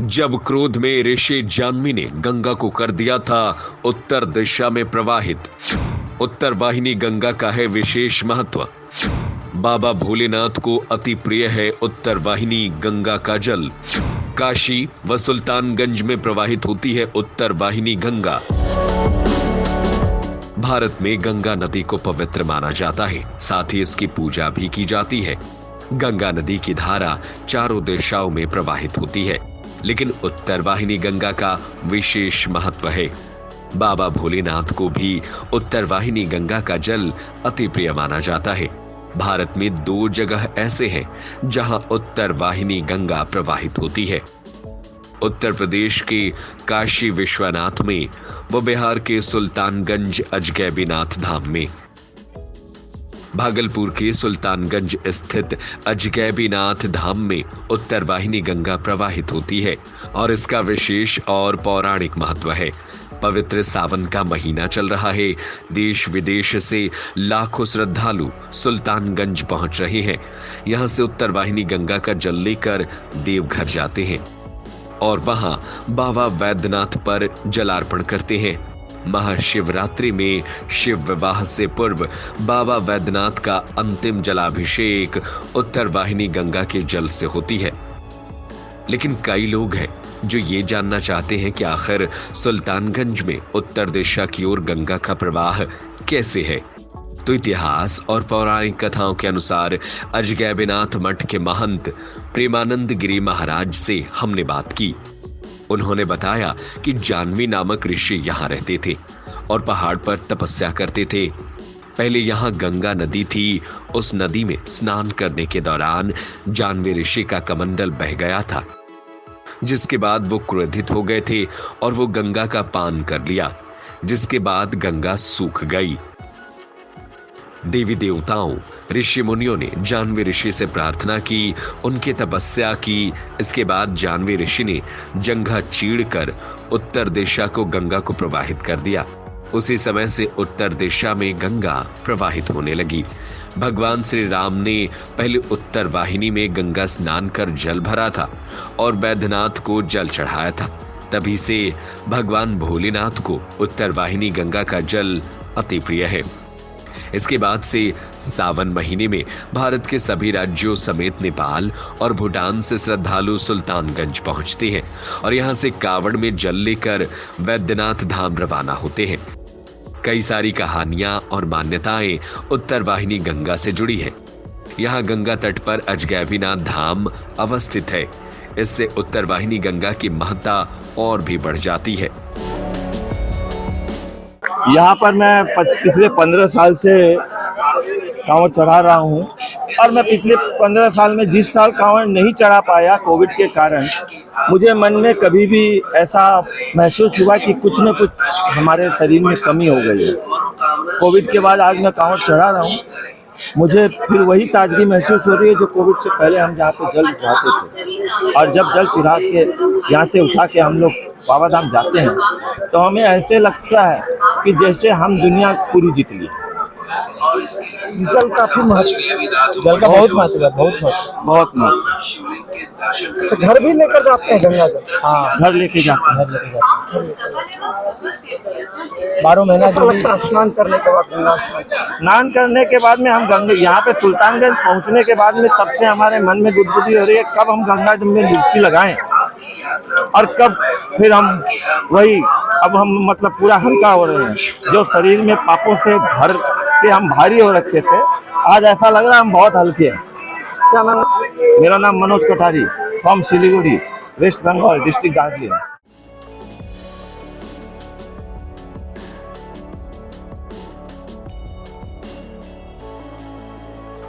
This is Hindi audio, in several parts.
जब क्रोध में ऋषि जाह्नवी ने गंगा को कर दिया था उत्तर दिशा में प्रवाहित। उत्तर वाहिनी गंगा का है विशेष महत्व। बाबा भोलेनाथ को अति प्रिय है उत्तर वाहिनी गंगा का जल। काशी व सुल्तानगंज में प्रवाहित होती है उत्तर वाहिनी गंगा। भारत में गंगा नदी को पवित्र माना जाता है, साथ ही इसकी पूजा भी की जाती है। गंगा नदी की धारा चारों दिशाओं में प्रवाहित होती है, लेकिन उत्तर वाहिनी गंगा का विशेष महत्व है। बाबा भोलेनाथ को भी उत्तर वाहिनी गंगा का जल अति प्रिय माना जाता है। भारत में 2 जगह ऐसे हैं जहां उत्तर वाहिनी गंगा प्रवाहित होती है। उत्तर प्रदेश के काशी विश्वनाथ में व बिहार के सुल्तानगंज अजगैबीनाथ धाम में। भागलपुर के सुल्तानगंज स्थित अजगैबीनाथ धाम में उत्तर वाहिनी गंगा प्रवाहित होती है और इसका विशेष और पौराणिक महत्व है। पवित्र सावन का महीना चल रहा है। देश विदेश से लाखों श्रद्धालु सुल्तानगंज पहुंच रहे हैं। यहां से उत्तर वाहिनी गंगा का जल लेकर देवघर जाते हैं और वहां बाबा वैद्यनाथ पर जलार्पण करते हैं। महाशिवरात्रि में शिव विवाह से पूर्व बाबा वैद्यनाथ का अंतिम जलाभिषेक उत्तर वाहिनी गंगा के जल से होती है। लेकिन कई लोग हैं जो ये जानना चाहते हैं कि आखिर सुल्तानगंज में उत्तर दिशा की ओर गंगा का प्रवाह कैसे है। तो इतिहास और पौराणिक कथाओं के अनुसार अजगैबीनाथ मठ के महंत प्रेमानंद गिरी महाराज से हमने बात की। उन्होंने बताया कि जाह्नवी नामक ऋषि यहाँ रहते थे और पहाड़ पर तपस्या करते थे। पहले यहाँ गंगा नदी थी। उस नदी में स्नान करने के दौरान जाह्नवी ऋषि का कमंडल बह गया था, जिसके बाद वो क्रोधित हो गए थे और वो गंगा का पान कर लिया, जिसके बाद गंगा सूख गई। देवी देवताओं, ऋषि मुनियों ने जाह्नवी ऋषि से प्रार्थना की, उनकी तपस्या की। इसके बाद जाह्नवी ऋषि ने जंघा चीरकर उत्तर दिशा को गंगा को प्रवाहित कर दिया। उसी समय से उत्तर दिशा में गंगा प्रवाहित होने लगी। भगवान श्री राम ने पहले उत्तर वाहिनी में गंगा स्नान कर जल भरा था और वैद्यनाथ को जल चढ़ाया था। तभी से भगवान भोलेनाथ को उत्तर वाहिनी गंगा का जल अति प्रिय है। इसके बाद से सावन महीने में भारत के सभी राज्यों समेत नेपाल और भूटान से श्रद्धालु सुल्तानगंज पहुंचते हैं और यहां से कावड़ में जल लेकर वैद्यनाथ धाम रवाना होते हैं। कई सारी कहानियां और मान्यताएं उत्तर वाहिनी गंगा से जुड़ी है। यहां गंगा तट पर अजगैबीनाथ धाम अवस्थित है। इससे उत्तर वाहिनी गंगा की महत्ता और भी बढ़ जाती है। यहाँ पर मैं पिछले 15 साल से कांवड़ चढ़ा रहा हूँ और मैं पिछले 15 साल में जिस साल कांवड़ नहीं चढ़ा पाया कोविड के कारण, मुझे मन में कभी भी ऐसा महसूस हुआ कि कुछ न कुछ हमारे शरीर में कमी हो गई है। कोविड के बाद आज मैं कांवड़ चढ़ा रहा हूँ। मुझे फिर वही ताजगी महसूस हो रही है जो कोविड से पहले हम जहाँ पे जल उठाते थे। और जब जल चढ़ा के यहाँ से उठा के हम लोग बाबा धाम जाते हैं तो हमें ऐसे लगता है कि जैसे हम दुनिया पूरी जीत ली। जल काफी महत्व, जल का बहुत महत्व है, बहुत महत्व। अच्छा, घर भी लेकर जाते हैं गंगा जल? हाँ, घर लेके जाते हैं। 12 महीना जो लगता है स्नान करने के बाद, स्नान करने के बाद में हम गंगा यहाँ पे सुल्तानगंज पहुँचने के बाद में तब से हमारे मन में गुदगुदी हो रही है कब हम गंगा में डुबकी लगाएं और कब फिर हम वही अब हम मतलब पूरा हल्का हो रहे हैं। जो शरीर में पापों से भर के हम भारी हो रखे थे, आज ऐसा लग रहा है हम बहुत हल्के हैं। क्या नाम? मेरा नाम Manoj Katari, from Siliguri, West Bengal, district Darjeeling.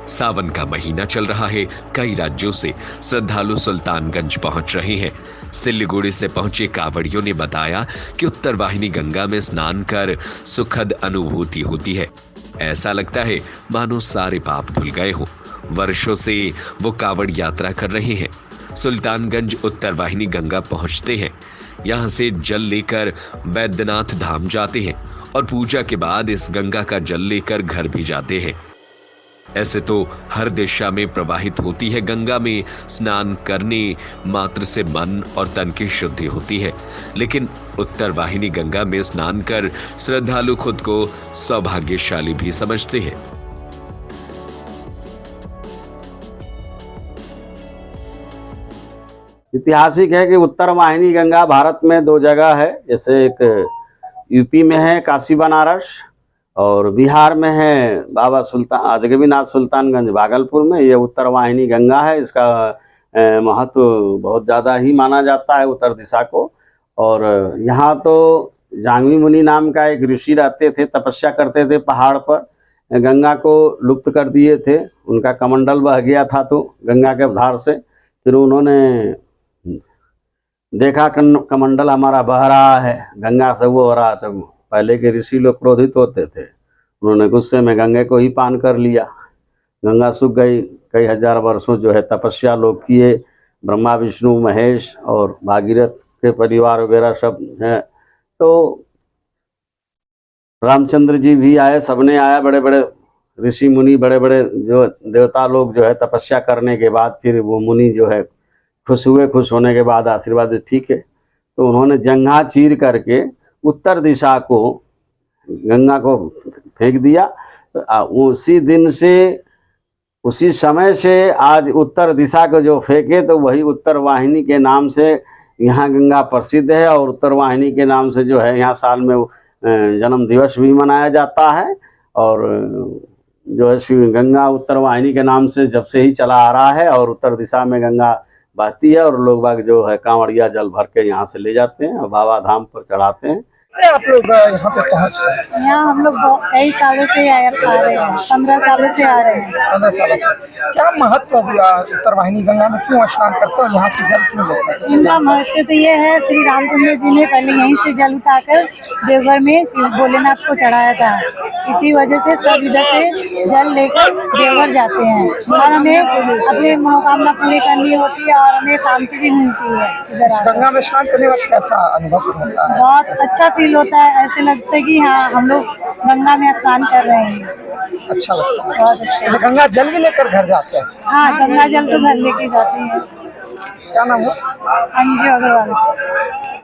सावन का महीना चल रहा है। कई राज्यों से श्रद्धालु सुल्तानगंज पहुंच रहे हैं। सिलीगुड़ी से पहुंचे कांवड़ियों ने बताया कि उत्तर वाहिनी गंगा में स्नान कर सुखद अनुभूति होती है। ऐसा लगता है मानो सारे पाप धुल गए हों। वर्षों से वो कांवड़ यात्रा कर रहे हैं। सुल्तानगंज उत्तर वाहिनी गंगा पहुंचते हैं। यहां से जल लेकर वैद्यनाथ धाम जाते हैं और पूजा के बाद इस गंगा का जल लेकर घर भी जाते हैं। ऐसे तो हर दिशा में प्रवाहित होती है गंगा में स्नान करने मात्र से मन और तन की शुद्धि होती है, लेकिन उत्तर वाहिनी गंगा में स्नान कर श्रद्धालु खुद को सौभाग्यशाली भी समझते हैं। ऐतिहासिक है कि उत्तर वाहिनी गंगा भारत में 2 जगह है, जैसे एक यूपी में है काशी बनारस और बिहार में है बाबा सुल्तान अजगबीनाथ सुल्तानगंज भागलपुर में। ये उत्तर वाहिनी गंगा है। इसका महत्व बहुत ज़्यादा ही माना जाता है उत्तर दिशा को। और यहाँ तो जांगवी मुनि नाम का एक ऋषि रहते थे, तपस्या करते थे पहाड़ पर, गंगा को लुप्त कर दिए थे। उनका कमंडल बह गया था तो गंगा के धार से, फिर उन्होंने देखा कमंडल हमारा बह रहा है, गंगा से वो हो रहा था। पहले के ऋषि लोग क्रोधित होते थे, उन्होंने गुस्से में गंगे को ही पान कर लिया। गंगा सूख गई। कई हजार वर्षों जो है तपस्या लोग किए, ब्रह्मा विष्णु महेश और भागीरथ के परिवार वगैरह सब हैं। तो रामचंद्र जी भी आए, सबने आया, बड़े बड़े ऋषि मुनि, बड़े बड़े जो देवता लोग जो है तपस्या करने के बाद फिर वो मुनि जो है खुश हुए। खुश होने के बाद आशीर्वाद ठीक है, तो उन्होंने जंघा चीर करके उत्तर दिशा को गंगा को फेंक दिया। उसी दिन से, उसी समय से आज उत्तर दिशा को जो फेंके तो वही उत्तर वाहिनी के नाम से यहाँ गंगा प्रसिद्ध है। और उत्तर वाहिनी के नाम से जो है यहाँ साल में जन्म दिवस भी मनाया जाता है। और जो है श्री गंगा उत्तर वाहिनी के नाम से जब से ही चला आ रहा है और उत्तर दिशा में गंगा बहती है और लोग बाग जो है कांवड़िया जल भर के यहाँ से ले जाते हैं और बाबा धाम पर चढ़ाते हैं। आप लोग यहाँ पे पहुँच रहे हैं? यहाँ हम लोग कई सालों से आ रहे हैं, 15 सालों से आ रहे हैं। 15 सालों से। क्या महत्व उत्तर वाहिनी गंगा में क्यों स्नान करते हो, यहाँ से जल क्यों लेते हैं? इनका महत्व तो ये है, श्री रामचंद्र जी ने पहले यहीं से जल उठाकर देवघर में शिव भोलेनाथ को चढ़ाया था। इसी वजह से सब इधर से जल लेकर देवघर जाते हैं और हमें अपनी मनोकामना पूरी करनी होती है और हमें शांति भी मिलती है। इधर गंगा में स्नान करने वक्त कैसा अनुभव होता है? बहुत अच्छा फील होता है, ऐसे लगता है कि हाँ हम लोग गंगा में स्नान कर रहे हैं। अच्छा लगता है। बहुत अच्छा। गंगा जल भी लेकर घर जाते हैं? हाँ, गंगा जल तो घर लेके जाते हैं। क्या नाम है? अंजू अग्रवाल।